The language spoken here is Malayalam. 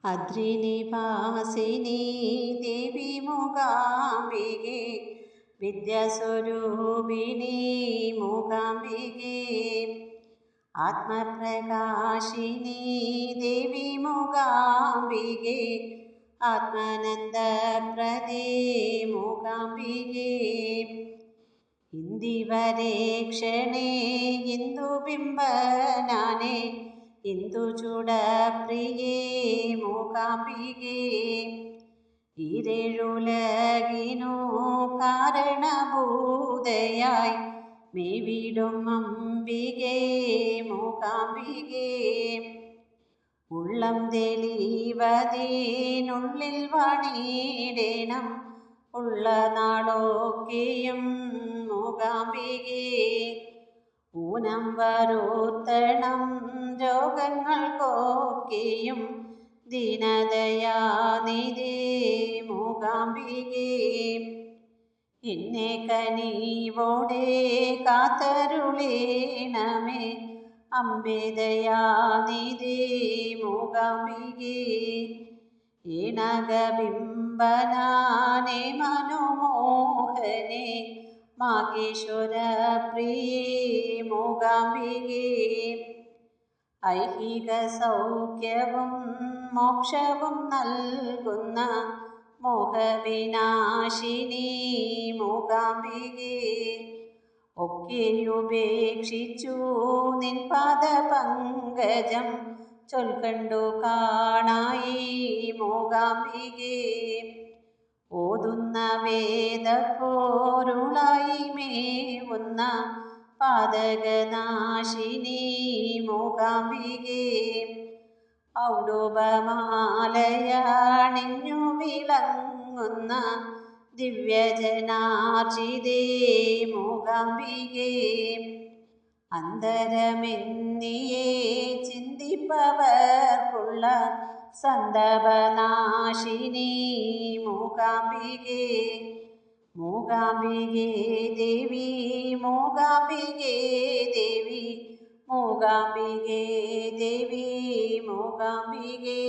അദ്രിനിവാസിനി ദേവി മൂകാംബികെ, വിദ്യാസ്വരൂപിണി മൂകാംബികെ, ആത്മപ്രകാശിനി ദേവി മൂകാംബികെ, ആത്മാനന്ദപ്രദേ മൂകാംബികെ, ഇന്ദിവരേക്ഷണേ ഇന്ദുബിംബനാനേ, ഇന്ദുചൂടപ്രിയേ മൂകാംബികേ, ഈരേഴുലകിനു കാരണഭൂതയായി മേവിടും അംബികേ മൂകാംബികേ, ഉള്ളം തെളിവതേനുള്ളിൽ വണിടേണം ഉള്ള നാളൊക്കെയും മൂകാംബികേ, ഊനം വരുത്തണം രോഗങ്ങൾക്കൊക്കെയും ദീനദയാനിധേ മൂകാംബികേ, എന്നെ കനിവോടെ കാത്തരുളേണമേ അംബേ ദയാനിധേ മൂകാംബികേ, ഏണകബിംബനാനേ മനോമോഹനേ മാഹേശ്വരപ്രിയേ മൂകാംബികേ, ഐഹിക സൗഖ്യവും മോക്ഷവും നൽകുന്ന മോഹവിനാശിനി മൂകാംബികേ, ഒക്കെയുപേക്ഷിച്ചു നിൻ പാദപങ്കജം ചൊൽക്കണ്ടു കാണായി മൂകാംബികേ, ഓതുന്ന വേദപ്പോരുളായി മേവുന്ന പാതകനാശിനി മൂകാംബികേ, ഔഡുപമാലയണിഞ്ഞു വിളങ്ങുന്ന ദിവ്യജനാർജിതേ മൂകാംബികേ, അന്തരമെന്നിയേ ചിന്തിപ്പവർക്കുള്ള സന്താപനാശിനി മൂകാംബികേ, മൂകാംബികേ ദേവി മൂകാംബികേ ദേവി മൂകാംബികേ ദേവി മൂകാംബികേ.